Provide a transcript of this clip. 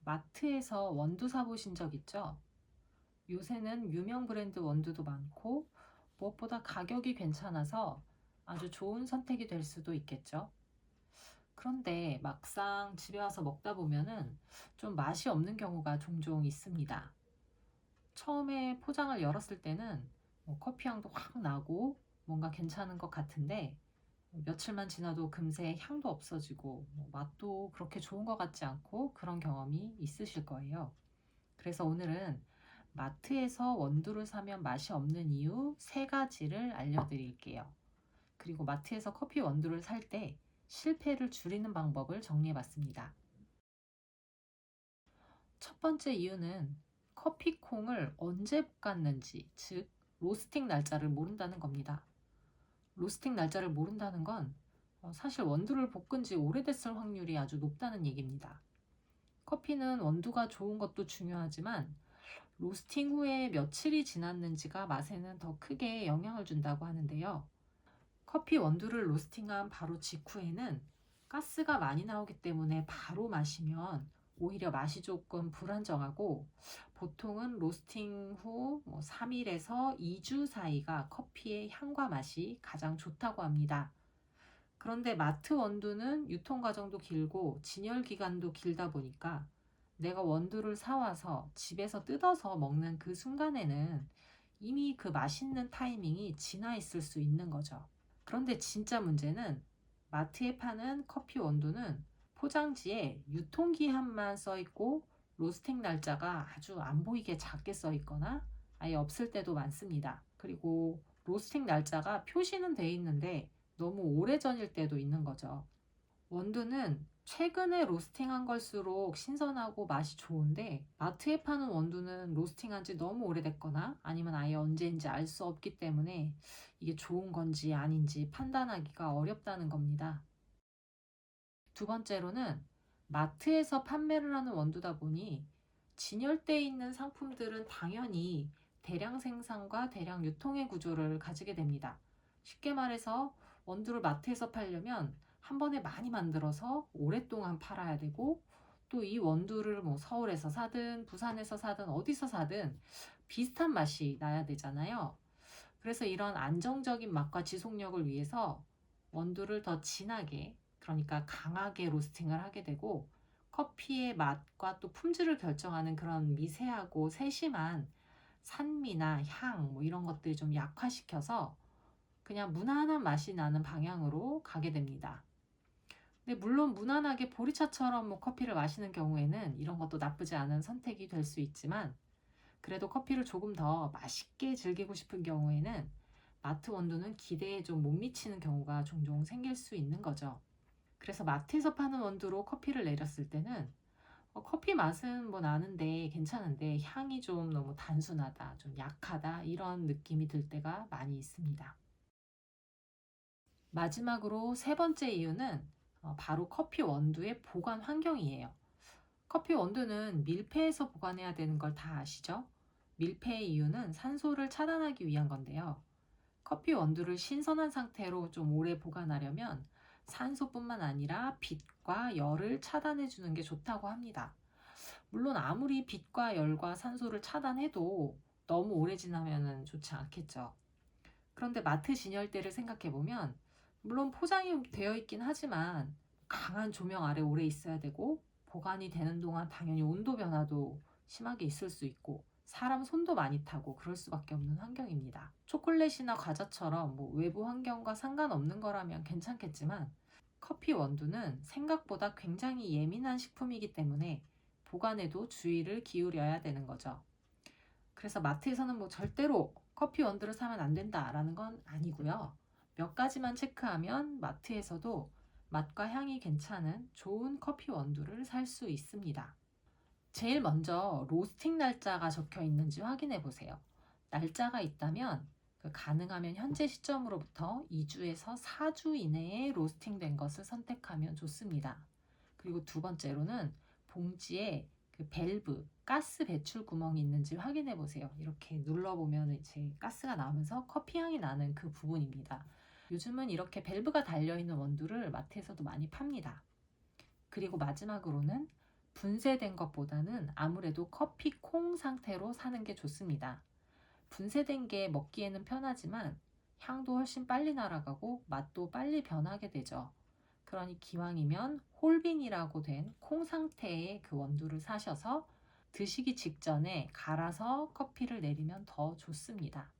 마트에서 원두 사보신 적 있죠? 요새는 유명 브랜드 원두도 많고 무엇보다 가격이 괜찮아서 아주 좋은 선택이 될 수도 있겠죠. 그런데 막상 집에 와서 먹다 보면은 좀 맛이 없는 경우가 종종 있습니다. 처음에 포장을 열었을 때는 커피 향도 확 나고 뭔가 괜찮은 것 같은데 며칠만 지나도 금세 향도 없어지고 맛도 그렇게 좋은 것 같지 않고 그런 경험이 있으실 거예요. 그래서 오늘은 마트에서 원두를 사면 맛이 없는 이유 3가지를 알려드릴게요. 그리고 마트에서 커피 원두를 살 때 실패를 줄이는 방법을 정리해봤습니다. 첫 번째 이유는 커피콩을 언제 볶았는지, 즉 로스팅 날짜를 모른다는 겁니다. 로스팅 날짜를 모른다는 건 사실 원두를 볶은 지 오래됐을 확률이 아주 높다는 얘기입니다. 커피는 원두가 좋은 것도 중요하지만 로스팅 후에 며칠이 지났는지가 맛에는 더 크게 영향을 준다고 하는데요. 커피 원두를 로스팅한 바로 직후에는 가스가 많이 나오기 때문에 바로 마시면 오히려 맛이 조금 불안정하고, 보통은 로스팅 후 3일에서 2주 사이가 커피의 향과 맛이 가장 좋다고 합니다. 그런데 마트 원두는 유통 과정도 길고 진열 기간도 길다 보니까 내가 원두를 사와서 집에서 뜯어서 먹는 그 순간에는 이미 그 맛있는 타이밍이 지나 있을 수 있는 거죠. 그런데 진짜 문제는 마트에 파는 커피 원두는 포장지에 유통기한만 써 있고 로스팅 날짜가 아주 안 보이게 작게 써 있거나 아예 없을 때도 많습니다. 그리고 로스팅 날짜가 표시는 돼 있는데 너무 오래전일 때도 있는 거죠. 원두는 최근에 로스팅한 걸수록 신선하고 맛이 좋은데, 마트에 파는 원두는 로스팅한 지 너무 오래됐거나 아니면 아예 언제인지 알 수 없기 때문에 이게 좋은 건지 아닌지 판단하기가 어렵다는 겁니다. 두 번째로는 마트에서 판매를 하는 원두다 보니 진열대에 있는 상품들은 당연히 대량 생산과 대량 유통의 구조를 가지게 됩니다. 쉽게 말해서 원두를 마트에서 팔려면 한 번에 많이 만들어서 오랫동안 팔아야 되고, 또 이 원두를 서울에서 사든 부산에서 사든 어디서 사든 비슷한 맛이 나야 되잖아요. 그래서 이런 안정적인 맛과 지속력을 위해서 원두를 더 진하게, 그러니까 강하게 로스팅을 하게 되고, 커피의 맛과 또 품질을 결정하는 그런 미세하고 세심한 산미나 향 이런 것들이 좀 약화시켜서 그냥 무난한 맛이 나는 방향으로 가게 됩니다. 근데 물론 무난하게 보리차처럼 커피를 마시는 경우에는 이런 것도 나쁘지 않은 선택이 될 수 있지만, 그래도 커피를 조금 더 맛있게 즐기고 싶은 경우에는 마트 원두는 기대에 좀 못 미치는 경우가 종종 생길 수 있는 거죠. 그래서 마트에서 파는 원두로 커피를 내렸을 때는 커피 맛은 나는데 괜찮은데 향이 좀 너무 단순하다, 좀 약하다, 이런 느낌이 들 때가 많이 있습니다. 마지막으로 세 번째 이유는 바로 커피 원두의 보관 환경이에요. 커피 원두는 밀폐해서 보관해야 되는 걸 다 아시죠? 밀폐의 이유는 산소를 차단하기 위한 건데요. 커피 원두를 신선한 상태로 좀 오래 보관하려면 산소뿐만 아니라 빛과 열을 차단해 주는 게 좋다고 합니다. 물론 아무리 빛과 열과 산소를 차단해도 너무 오래 지나면 좋지 않겠죠. 그런데 마트 진열대를 생각해 보면, 물론 포장이 되어 있긴 하지만 강한 조명 아래 오래 있어야 되고, 보관이 되는 동안 당연히 온도 변화도 심하게 있을 수 있고 사람 손도 많이 타고 그럴 수밖에 없는 환경입니다. 초콜릿이나 과자처럼 외부 환경과 상관없는 거라면 괜찮겠지만, 커피 원두는 생각보다 굉장히 예민한 식품이기 때문에 보관에도 주의를 기울여야 되는 거죠. 그래서 마트에서는 절대로 커피 원두를 사면 안 된다라는 건 아니고요. 몇 가지만 체크하면 마트에서도 맛과 향이 괜찮은 좋은 커피 원두를 살 수 있습니다. 제일 먼저 로스팅 날짜가 적혀 있는지 확인해 보세요. 날짜가 있다면 가능하면 현재 시점으로부터 2주에서 4주 이내에 로스팅된 것을 선택하면 좋습니다. 그리고 두 번째로는 봉지에 밸브, 가스 배출 구멍이 있는지 확인해 보세요. 이렇게 눌러보면 이제 가스가 나오면서 커피 향이 나는 그 부분입니다. 요즘은 이렇게 밸브가 달려있는 원두를 마트에서도 많이 팝니다. 그리고 마지막으로는 분쇄된 것보다는 아무래도 커피 콩 상태로 사는 게 좋습니다. 분쇄된 게 먹기에는 편하지만 향도 훨씬 빨리 날아가고 맛도 빨리 변하게 되죠. 그러니 기왕이면 홀빈이라고 된 콩 상태의 그 원두를 사셔서 드시기 직전에 갈아서 커피를 내리면 더 좋습니다.